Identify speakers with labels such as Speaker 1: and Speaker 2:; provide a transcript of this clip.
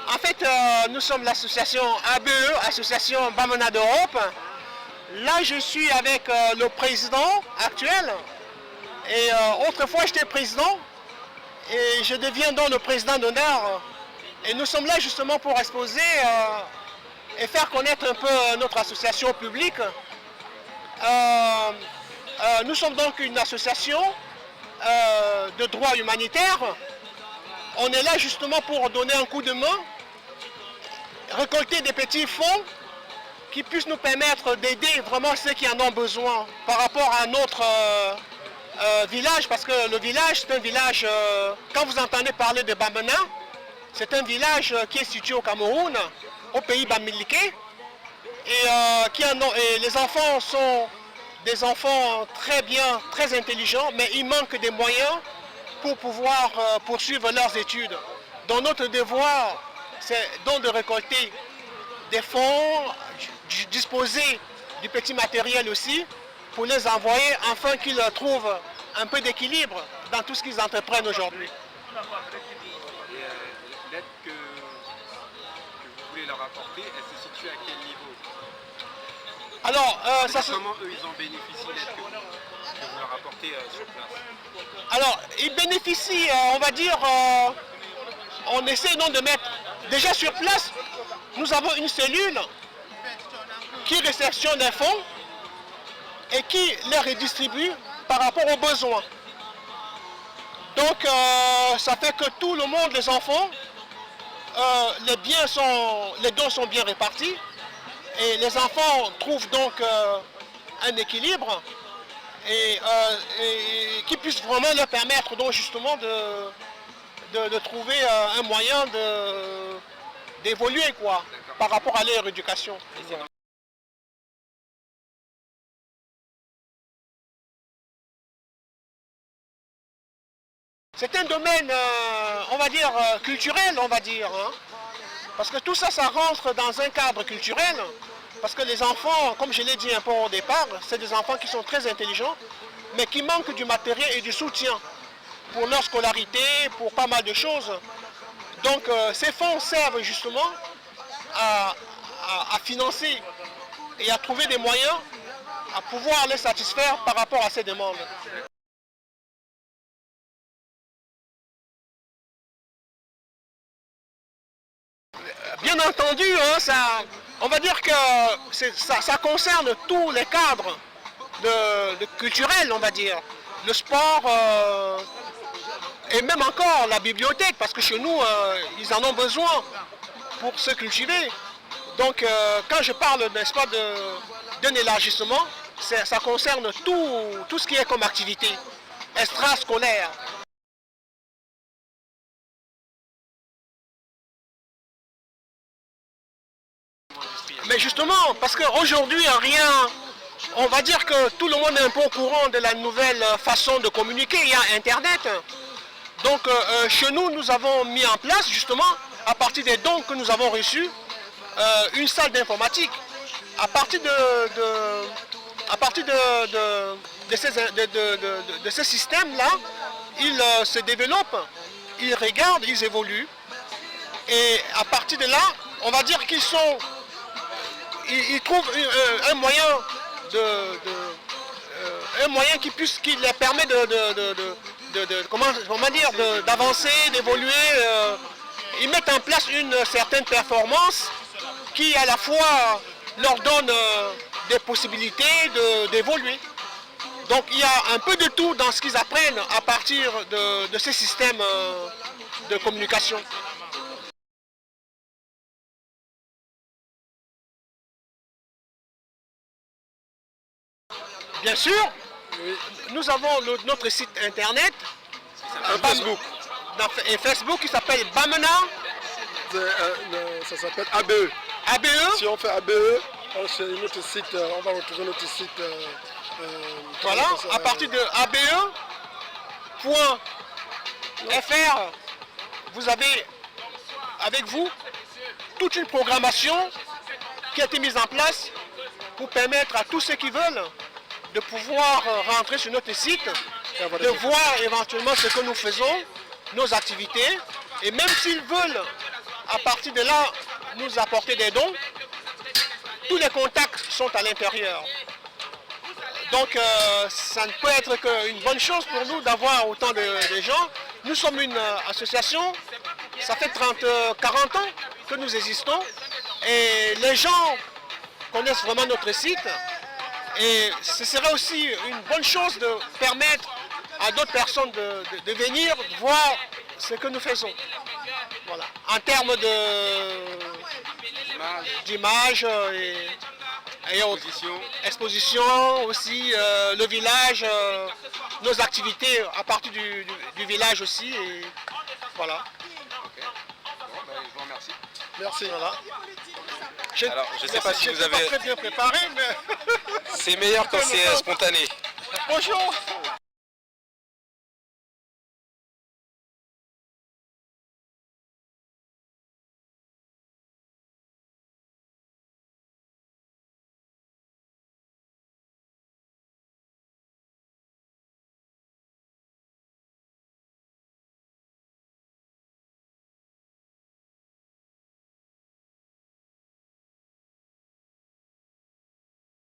Speaker 1: En fait, nous sommes l'association ABE, Association Bamana d'Europe. Là, je suis avec le président actuel. Et autrefois, j'étais président. Et je deviens donc le président d'honneur. Et nous sommes là justement pour exposer et faire connaître un peu notre association au public. Nous sommes donc une association de droit humanitaire. On est là justement pour donner un coup de main, récolter des petits fonds qui puissent nous permettre d'aider vraiment ceux qui en ont besoin par rapport à notre village, parce que le village, c'est un village, quand vous entendez parler de Bamana, c'est un village qui est situé au Cameroun, au pays Bamileke, et les enfants sont des enfants très bien, très intelligents, mais il manque des moyens pour pouvoir poursuivre leurs études. Donc notre devoir, c'est donc de récolter des fonds, disposer du petit matériel aussi, pour les envoyer afin qu'ils trouvent un peu d'équilibre dans tout ce qu'ils entreprennent aujourd'hui.
Speaker 2: L'aide que vous voulez leur apporter, elle se situe à quel niveau?
Speaker 1: Alors,
Speaker 2: comment eux ils en bénéficient, l'aide que vous leur apportez sur place?
Speaker 1: Alors, ils bénéficient, on va dire, on essaie donc de mettre, déjà sur place, nous avons une cellule qui réceptionne des fonds et qui les redistribue par rapport aux besoins. Donc, ça fait que tout le monde, les enfants, les dons sont bien répartis et les enfants trouvent donc un équilibre et qui puisse vraiment leur permettre donc justement de trouver un moyen d'évoluer quoi par rapport à leur éducation. C'est un domaine, on va dire, culturel, on va dire. Hein, parce que tout ça, ça rentre dans un cadre culturel. Parce que les enfants, comme je l'ai dit un peu au départ, c'est des enfants qui sont très intelligents, mais qui manquent du matériel et du soutien pour leur scolarité, pour pas mal de choses. Donc ces fonds servent justement à financer et à trouver des moyens à pouvoir les satisfaire par rapport à ces demandes. Bien entendu, hein, on va dire que ça concerne tous les cadres culturels, on va dire. Le sport et même encore la bibliothèque, parce que chez nous, ils en ont besoin pour se cultiver. Donc quand je parle, n'est-ce pas, d'un élargissement, ça concerne tout ce qui est comme activité extrascolaire. Mais justement, parce qu'aujourd'hui, on va dire que tout le monde est un peu au courant de la nouvelle façon de communiquer, il y a Internet. Donc chez nous, nous avons mis en place justement, à partir des dons que nous avons reçus, une salle d'informatique. À partir de ces systèmes-là, ils se développent, ils regardent, ils évoluent. Et à partir de là, on va dire qu'ils trouvent un moyen qui leur permet d'avancer, d'évoluer. Ils mettent en place une certaine performance qui à la fois leur donne des possibilités d'évoluer. Donc il y a un peu de tout dans ce qu'ils apprennent à partir de ces systèmes de communication. Bien sûr, nous avons notre site internet,
Speaker 2: Facebook.
Speaker 1: Et Facebook qui s'appelle Bamana.
Speaker 3: Ça s'appelle ABE.
Speaker 1: ABE.
Speaker 3: Si on fait ABE, notre site, on va retrouver notre site.
Speaker 1: Voilà, à partir de abe.fr, vous avez avec vous toute une programmation qui a été mise en place pour permettre à tous ceux qui veulent de pouvoir rentrer sur notre site, de voir éventuellement ce que nous faisons, nos activités, et même s'ils veulent à partir de là, nous apporter des dons. Tous les contacts sont à l'intérieur. Donc ça ne peut être qu'une bonne chose pour nous d'avoir autant de gens. Nous sommes une association, ça fait 40 ans que nous existons et les gens connaissent vraiment notre site et ce serait aussi une bonne chose de permettre à d'autres personnes de venir voir ce que nous faisons. Voilà. En termes d'image et autres. Exposition aussi, le village, nos activités à partir du village aussi. Et voilà.
Speaker 2: Ok. Bon, ben, je vous remercie.
Speaker 1: Merci. Voilà.
Speaker 4: Alors, je sais pas si vous
Speaker 1: Pas
Speaker 4: avez...
Speaker 1: très bien préparé, mais...
Speaker 4: C'est meilleur quand c'est spontané.
Speaker 1: Bonjour.